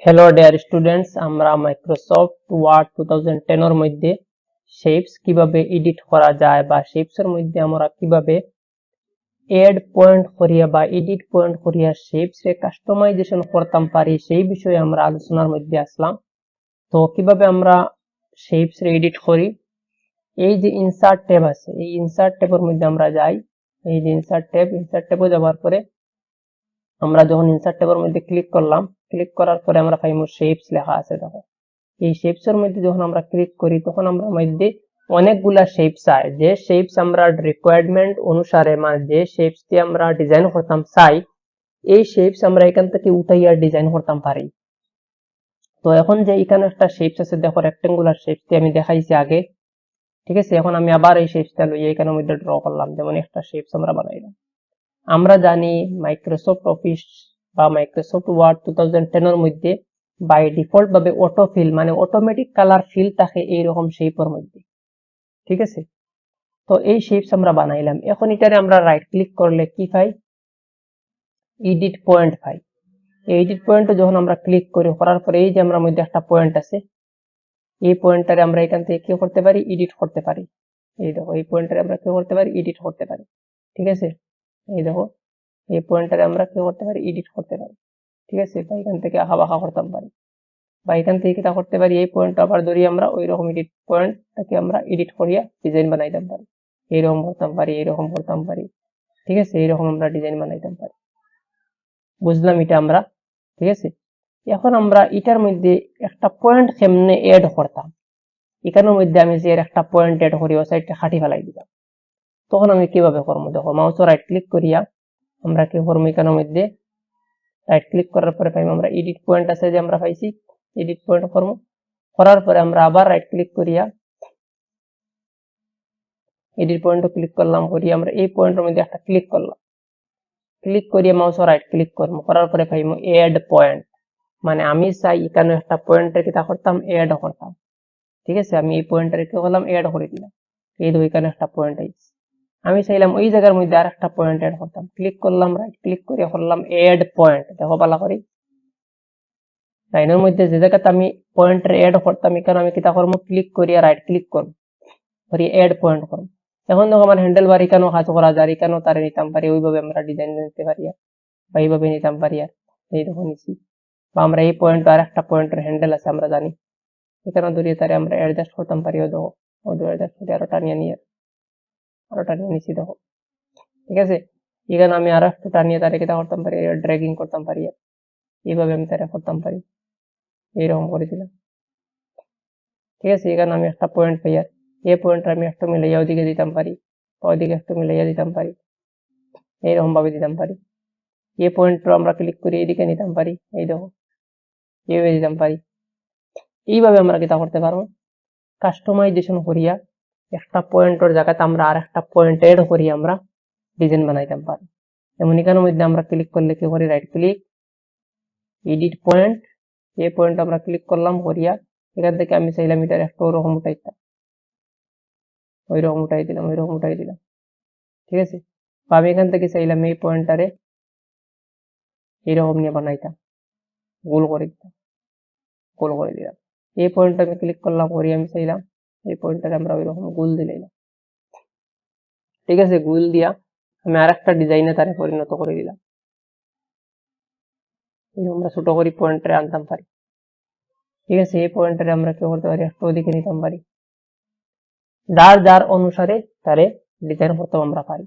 Hello dear students, আমরা Microsoft word 2010 এর মধ্যে শেপস কিভাবে এডিট করা যায় বা শেপস এর মধ্যে আমরা কিভাবে এড পয়েন্ট করিয়া বা এডিট পয়েন্ট করিয়া শেপস রে কাস্টমাইজেশন করতাম পারি সেই বিষয়ে আমরা আলোচনার মধ্যে আসলাম। তো কিভাবে আমরা শেপস রে এডিট করি, এই যে ইনসার্ট ট্যাব আছে, এই ইনসার্ট ট্যাবের মধ্যে আমরা যাই। এই যে ইনসার্ট ট্যাবে যাওয়ার পরে আমরা যখন ইনসার্ট ট্যাবের মধ্যে ক্লিক করলাম, ক্লিক করার পরে আমরা পাইমু শেপস লেখা আছে। দেখো এই শেপস এর মধ্যে যখন আমরা ক্লিক করি তখন আমরা মধ্যে অনেকগুলা শেপস আয়, যে শেপস আমরা রিকোয়ারমেন্ট অনুসারে মানে যে শেপস দিয়ে আমরা ডিজাইন করতাম চাই, এই শেপস আমরা এখান থেকে উঠাইয়া ডিজাইন করতাম পারি। তো এখন যে এখানে একটা শেপস আছে, দেখো রেক্টেঙ্গুলার শেপস দিয়ে আমি দেখাইছি আগে, ঠিক আছে। এখন আমি আবার এই শেপসটা লইয়া এখানের মধ্যে ড্র করলাম, যেমন একটা শেপস আমরা বানাইলাম। আমরা জানি মাইক্রোসফট অফিস বা মাইক্রোসফট ওয়ার্ড 2010 এর মধ্যে বাই ডিফল্ট ভাবে অটো ফিল মানে অটোমেটিক কালার ফিল থাকে এইরকম শেপের মধ্যে, ঠিক আছে। তো এই শেপস আমরা বানাইলাম। এখন এটারে আমরা রাইট ক্লিক করলে কি পাই? এডিট পয়েন্ট পাই। এই এডিট পয়েন্টে যখন আমরা ক্লিক করি, করার পরে এই যে আমরা মধ্যে একটা পয়েন্ট আছে, এই পয়েন্টটারে আমরা এখান থেকে কি করতে পারি? এডিট করতে পারি। এই দেখো এই পয়েন্টটারে আমরা কি করতে পারি? এডিট করতে পারি, ঠিক আছে। এই দেখো এই পয়েন্টটারে আমরা কি করতে পারি? এডিট করতে পারি, ঠিক আছে। বা এখান থেকে আঁকা বাঁকা করতাম পারি, বা এখান থেকে কিটা করতে পারি? এই পয়েন্ট আবার ধরি আমরা ওই রকম এডিট পয়েন্টটাকে আমরা এডিট করিয়া ডিজাইন বানাইতাম পারি। এইরকম করতাম পারি, এইরকম করতাম পারি, ঠিক আছে। এইরকম আমরা ডিজাইন বানাইতাম পারি, বুঝলাম এটা আমরা, ঠিক আছে। এখন আমরা এটার মধ্যে একটা পয়েন্ট কেমনে এড করতাম, এখানের মধ্যে আমি যে একটা পয়েন্ট এড করি ও সাইডটা খাটি ফেলাই দিলাম, তখন আমি কিভাবে করবো? দেখো মাউস রাইট ক্লিক করিয়া আমরা কি করবো? এখানের মধ্যে রাইট ক্লিক করার পরে পাইম আমরা এডিট পয়েন্ট আছে যে আমরা পাইছি, এডিট পয়েন্ট করবো। করার পরে আমরা আবার রাইট ক্লিক করিয়া এডিট পয়েন্ট ক্লিক করলাম, করিয়া আমরা এই পয়েন্টের মধ্যে একটা ক্লিক করলাম, ক্লিক করিয়া মাউস রাইট ক্লিক করবো। করার পরে পাইমু এড পয়েন্ট, মানে আমি চাই এখানে একটা পয়েন্টের কিটা করতাম? এড করতাম, ঠিক আছে। আমি এই পয়েন্টের কি করলাম? এড করে দিলাম। এই তো এখানে একটা পয়েন্ট আইছে, আমি চাইলাম ওই জায়গার মধ্যে আর একটা পয়েন্ট এড করতাম, ক্লিক করলাম, রাইট ক্লিক করিয়া করলাম এড পয়েন্ট। দেখো পালা করি, লাইনের মধ্যে যে জায়গাতে আমি পয়েন্টের এড করতাম এখানে আমি কিটা করবো? ক্লিক করিয়া রাইট ক্লিক করবো, করি এড পয়েন্ট করবো। এখন দেখো আমার হ্যান্ডেল বার এখানেও কাজ করা যায়, এখানেও তারে নিতাম পারি, ওইভাবে আমরা ডিজাইন নিতে পারি বা এইভাবে নিতাম পারি। আর এই দেখো নিছি, বা আমরা এই পয়েন্ট আর একটা পয়েন্টের হ্যান্ডেল আছে আমরা জানি, এখানে ধরিয়ে তারে আমরা অ্যাডজাস্ট করতাম পারি। ও দেখো ও অ্যাডজাস্ট করে আরো টানিয়ে নিয়ে নিছি, দেখো, ঠিক আছে। এখানে আমি আরো একটু টানিয়ে তারে কিটা করতাম পারি? ড্র্যাগিং করতাম পারি, এইভাবে আমি তারে করতাম পারি, এইরকম করে দিলাম, ঠিক আছে। এখানে আমি একটা পয়েন্ট পাই, আর এই পয়েন্ট আমি একটু মিলাইয়া ওদিকে দিতাম পারি, ওইদিকে একটু মিলাইয়া দিতাম পারি, এইরকম ভাবে দিতাম পারি। এই পয়েন্ট আমরা ক্লিক করে এইদিকে নিতাম পারি, এই দেখো এইভাবে দিতাম পারি। এইভাবে আমরা কিটা করতে পারবো? কাস্টমাইজেশন করিয়া একটা পয়েন্টের জায়গাতে আমরা আর একটা পয়েন্ট এড করি আমরা ডিজাইন বানাইতাম পারি। যেমন এখানের মধ্যে আমরা ক্লিক করলে কি করি? রাইট ক্লিক, এডিট পয়েন্ট, এই পয়েন্ট আমরা ক্লিক করলাম, করিয়া এখান থেকে আমি চাইলাম এটার একটা ওরকম উঠাইতাম, ওই রকম উঠাই দিলাম, ওই রকম উঠাই দিলাম, ঠিক আছে। বা আমি এখান থেকে চাইলাম এই পয়েন্টারে এইরকম নিয়ে বানাইতাম, গোল করে দিতাম, গোল করে দিলাম। এই পয়েন্টটা আমি ক্লিক করলাম, করি আমি চাইলাম এই পয়েন্টটারে আমরা ওই রকম গোল দিলাম, ঠিক আছে। গোল দিয়া আমি আর একটা ডিজাইনে তারে পরিণত করে দিলাম, আমরা ছোট করে পয়েন্টারে আনতাম পারি, ঠিক আছে। এই পয়েন্টারে আমরা কি করতে পারি? একটু ওদিকে নিতাম পারি, যার যার অনুসারে তারে ডিজাইন করতে আমরা পারি।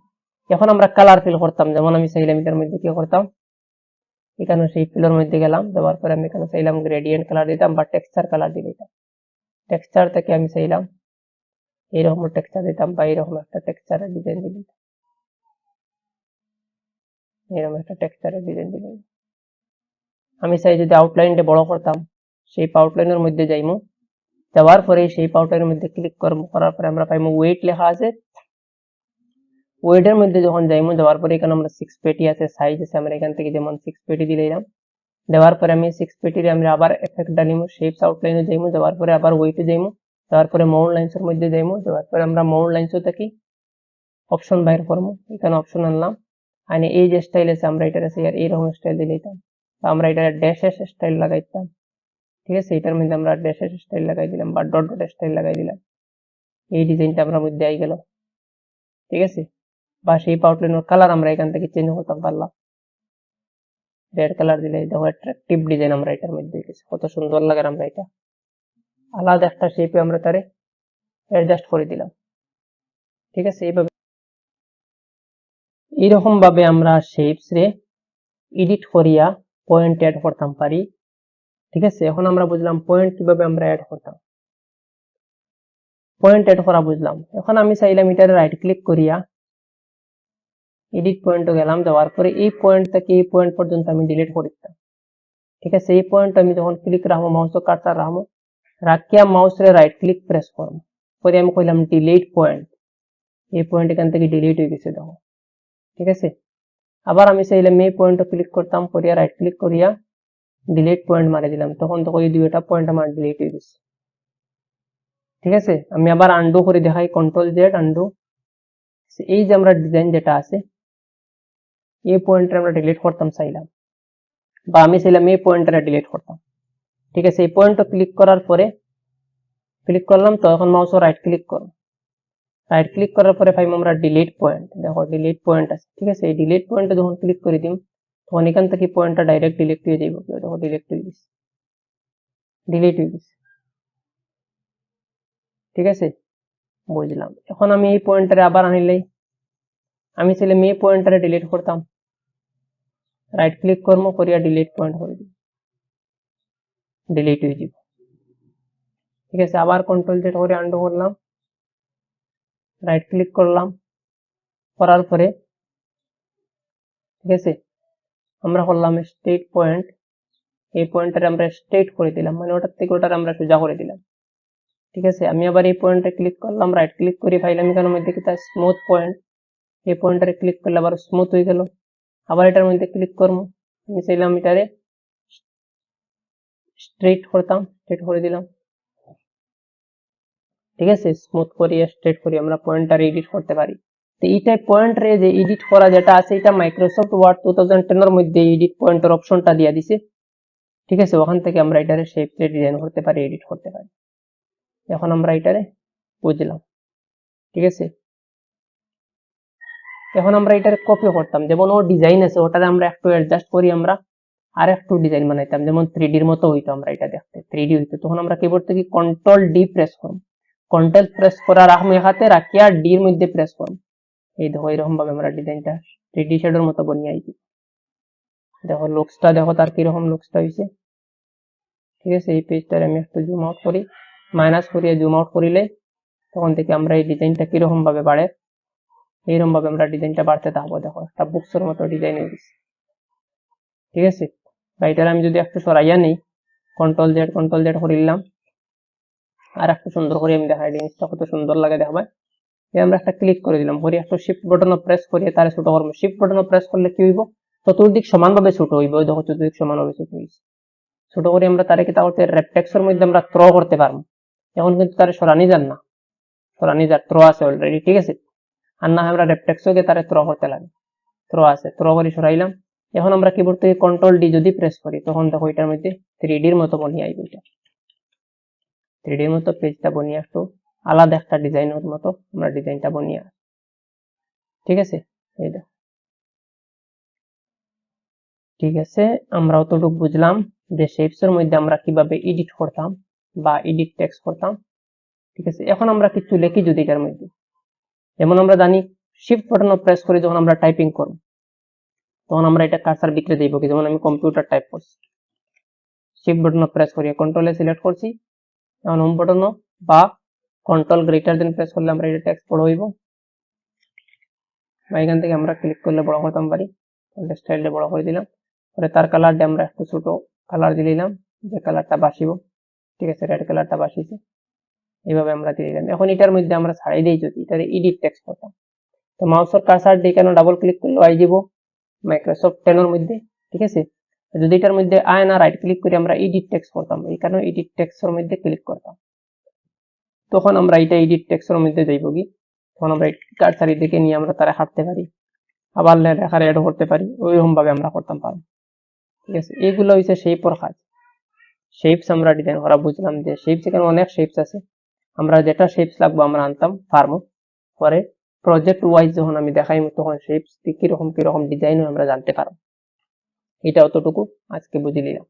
এখন আমরা কালার ফিল করতাম, যেমন আমি চাইলাম এটার মধ্যে কি করতাম? এখানে সেই ফিলের মধ্যে গেলাম, যাওয়ার পরে আমি এখানে চাইলাম গ্রেডিয়েন্ট কালার দিতাম বা টেক্সচার কালার দিয়ে দিতাম। টেক্সচার থেকে আমি চাইলাম এইরকম টেক্সচার দিতাম বা এইরকম একটা টেক্সচারের ডিজাইন দিয়ে দিতাম, এরকম একটা টেক্সচারের ডিজাইন দিয়ে দিতাম। আমি চাই যদি আউটলাইনটা বড় করতাম, সেই আউটলাইনের মধ্যে যাইমু, যাওয়ার পরে সেই আউটলাইনের মধ্যে ক্লিক করবো, করার পরে আমরা পাইমু ওয়েট লেখা আছে। ওয়েটের মধ্যে যখন যাইমু, যাওয়ার পরে এখানে আমরা 6 পেটি আছে, সাইজ আছে, আমরা এখান থেকে যেমন 6 পেটি দিলাম। দেওয়ার পরে আমি 6 পেটিরে আমরা আবার এফেক্ট ডালিমু, শেপস আউটলাইনে যাইমু, যাওয়ার পরে আবার ওয়েটে যাইমু, যাওয়ার পরে মাউন্ট লাইনসের মধ্যে যাইমু, যাওয়ার পরে আমরা মাউন্ট লাইনসও থাকি অপশন বাইর করবো, এখানে অপশন আনলাম, আইনে এই যে স্টাইল আছে আমরা এটা আছে এইরকম স্টাইল দিলাম, আমরা এটা ড্যাশ স্টাইল লাগাইতাম, ঠিক আছে, এটার মধ্যে আমরা ড্যাশ স্টাইল লাগাই দিলাম বা ডট ডট স্টাইল লাগাই দিলাম, এই ডিজাইনটা আমরা মধ্যে আই গেল। ঠিক আছে, বা সেই আউটলাইনের কালার আমরা এখান থেকে চেঞ্জ করতে পারলাম, রেড কালার দিলে দেখো অ্যাট্রাকটিভ ডিজাইন আমরা এটার মধ্যে কত সুন্দর লাগে। আমরা এটা আলাদা একটা শেপে আমরা তারে অ্যাডজাস্ট করে দিলাম। ঠিক আছে, এইরকম ভাবে আমরা শেপস রে এডিট করিয়া পয়েন্ট অ্যাড করতাম পারি। ঠিক আছে, এখন আমরা বুঝলাম পয়েন্ট কিভাবে আমরা অ্যাড করতাম, পয়েন্ট অ্যাড করা বুঝলাম। এখন আমি চাইলাম এটারে রাইট ক্লিক করিয়া এডিট পয়েন্টে গেলাম, যাওয়ার পরে এই পয়েন্ট থেকে এই পয়েন্ট পর্যন্ত আমি ডিলিট করে দিতাম। ঠিক আছে, এই পয়েন্ট আমি যখন ক্লিক রাখবো, মাউস কার্সার রাখবো, রাখিয়া মাউস রে রাইট ক্লিক প্রেস করবো, পরে আমি কইলাম ডিলিট পয়েন্ট, এই পয়েন্ট এখান থেকে ডিলিট হয়ে গেছে দেখো। ঠিক আছে, আবার আমি চাইলাম এই পয়েন্টে ক্লিক করতাম, করিয়া রাইট ক্লিক করিয়া ডিলিট পয়েন্ট মারি দিলাম, তখন দেখো এই দুইটা পয়েন্ট আমার ডিলিট হয়ে গেছে। ঠিক আছে, আমি আবার আন্ডু করে দেখাই, কন্ট্রোল জেড আন্ডু। এই যে আমরা ডিজাইন যেটা আছে, এই পয়েন্টটা আমরা ডিলিট করতাম চাইলাম, বা আমি চাইলাম এই পয়েন্টটা ডিলিট করতাম। ঠিক আছে, এই পয়েন্টটা ক্লিক করার পরে ক্লিক করলাম, তো এখন মাউস রাইট ক্লিক করো, রাইট ক্লিক করার পরে পাইম আমরা ডিলিট পয়েন্ট, দেখো ডিলিট পয়েন্ট আছে। ঠিক আছে, এই ডিলিট পয়েন্টে যখন ক্লিক করে দিম, তখন এখান থেকে পয়েন্টটা ডাইরেক্ট ডিলিট হয়ে যাইব, দেখো ডিলিট হয়ে গেছে, ডিলিট হয়ে গেছে। ঠিক আছে, বুঝলাম। এখন আমি এই পয়েন্টারে আবার আনিলাই, আমি চাইলে এই পয়েন্টারে ডিলিট করতাম, রাইট ক্লিক করবো, করিয়া ডিলিট পয়েন্ট করে দিব, ডিলিট হয়ে যাব। ঠিক আছে, আবার কন্ট্রোল জেড করে আন্ডু করলাম, রাইট ক্লিক করলাম, করার পরে ঠিক আছে আমরা করলাম স্ট্রেট পয়েন্ট, এই পয়েন্টটারে আমরা স্ট্রেট করে দিলাম, মানে ওটার থেকে ওটার আমরা সোজা করে দিলাম। ঠিক আছে, আমি আবার এই পয়েন্টে ক্লিক করলাম, রাইট ক্লিক করে পাইলাম এখানের মধ্যে কি তার স্মুথ পয়েন্ট, এই পয়েন্টটারে ক্লিক করলে আবার স্মুথ হয়ে গেল। আবার এটার মধ্যে ক্লিক করবো, আমি চাইলাম এটারে স্ট্রেট করতাম, স্ট্রেট করে দিলাম। ঠিক আছে, স্মুথ করিয়ে স্ট্রেট করিয়ে আমরা পয়েন্টটারে এডিট করতে পারি। তো এইটাই পয়েন্ট রে যে এডিট করা যেটা আছে, এটা মাইক্রোসফট ওয়ার্ড 2010 এর মধ্যে এডিট পয়েন্টের অপশনটা দিয়ে দিছে। ঠিক আছে, ওখান থেকে আমরা এটারে শেপ রে ডিজাইন করতে পারি, এডিট করতে পারি। এখন আমরা এটারে বুঝলাম। ঠিক আছে, এখন আমরা এটারে কপি করতাম, যেমন ও ডিজাইন আছে ওটারে আমরা একটু অ্যাডজাস্ট করি, আমরা আর একটু ডিজাইন বানাইতাম, যেমন 3D এর মতো হইতো, আমরা এটা দেখতে 3D হইতো, তখন আমরা কিবোর্ড থেকে কন্ট্রোল ডি প্রেস করব, কন্ট্রোল প্রেস করা রাখবো হাতে, রাখিয়া ডি এর মধ্যে প্রেস করব, এই দেখো এরকম ভাবে আমরা ডিজাইনটা 3D শ্যাডোর মতো বানিয়ে আইছি। দেখো লুকসটা দেখো তার কিরকম লুকসটা হইছে। ঠিক আছে, এই পেজটারে আমি একটু জুম আউট করি, মাইনাস করিয়ে জুম আউট করিলে তখন থেকে আমরা এই ডিজাইনটা কিরকম ভাবে বাড়ে, এইরকম ভাবে আমরা ডিজাইনটা বাড়তে থাকবো। দেখো একটা বুকসের মতো ডিজাইন হয়ে গেছে। ঠিক আছে, বা এটার আমি যদি একটু সরাইয়া নেই, কন্ট্রোল জেড করে নিলাম, আর একটু সুন্দর করে আমি দেখাই, জিনিসটা কত সুন্দর লাগে দেখবাই। আমরা একটা ক্লিক করে দিলাম, করি একটা শিফট বাটন প্রেস করিয়ে তার ছোট করবো, শিফট বাটন প্রেস করলে কি হইব, চতুর্দিক সমানভাবে ছোট হইব, দেখো চতুর্দিক সমানভাবে ছোট হয়েছে। ছোট করে আমরা তারে কি তাহলে রেপটেক্সের মধ্যে আমরা থ্রো করতে পারবো, এখন কিন্তু তারে সরানি যান না, সরানি যার থ্রো আছে অলরেডি। ঠিক আছে, আর না আমরা রেপটেক্সকে তারে থ্রো করতে লাগে, থ্রো আছে, থ্রো করে সরাইলাম। এখন আমরা কিবোর্ড থেকে কন্ট্রোল ডি যদি প্রেস করি, তখন দেখো এটার মধ্যে 3D এর মতো বনিয়ে আইব, এটা 3D এর মতো পেজটা বনিয়ে একটু আলাদা একটা ডিজাইনের মতো আমরা ডিজাইনটা বনিয়ে। ঠিক আছে, এই দেখো। ঠিক আছে, আমরা অতটুকু বুঝলাম যে শেপস এর মধ্যে আমরা কিভাবে এডিট করতাম বা এডিট টেক্সট করতাম। ঠিক আছে, এখন আমরা কিছু লিখি যদি এটার মধ্যে, যেমন আমরা জানি শিফট বাটন প্রেস করে যখন আমরা টাইপিং করব, তখন আমরা এটা কার্সার ভিতরে দেব কি, যেমন আমি কম্পিউটার টাইপ করছি, শিফট বাটন প্রেস করি, কন্ট্রোল এ সিলেক্ট করছি, এখন হোম বাটন বা কন্ট্রোল গ্রেটার দেন প্রেস করলে আমরা এটা টেক্সট বড় হইব, বা এখান থেকে আমরা ক্লিক করলে বড় করতাম পারি, স্টাইলটা বড় করে দিলাম, পরে তার কালারটা আমরা একটু ছোট কালার দিলাম, যে কালারটা বাসিব। ঠিক আছে, রেড কালারটা বাসিছে, এইভাবে আমরা দিয়ে দিলাম। এখন এটার মধ্যে আমরা ছাড়াই দিই, যদি এটার এডিট টেক্সট করতাম, তো মাউসের কার্সার দিয়ে কেন ডাবল ক্লিক করলে আই যাব মাইক্রোসফট 10 এর মধ্যে। ঠিক আছে, যদি এটার মধ্যে আয় না, রাইট ক্লিক করে আমরা এডিট টেক্সট করতাম, এই কারণে এডিট টেক্সটের মধ্যে ক্লিক করতাম, তখন আমরা এটা এডিট টেক্সটের মধ্যে যাইব কি, তখন আমরা কার্সার দিকে নিয়ে আমরা তারা হাঁটতে পারি, আবার লেখা অ্যাড করতে পারি, ওইরকম ভাবে আমরা করতাম পারবো। ঠিক আছে, এইগুলো হচ্ছে শেপের কাজ। শেপস আমরা ডিজাইন করা বুঝলাম যে শেপস এখানে অনেক শেপস আছে, আমরা যেটা শেপস লাগবে আমরা আনতাম ফার্মো, পরে প্রজেক্ট ওয়াইজ যখন আমি দেখাই তখন শেপস কিরকম কিরকম ডিজাইন আমরা জানতে পারবো। এটা অতটুকু আজকে বুঝে নিলাম।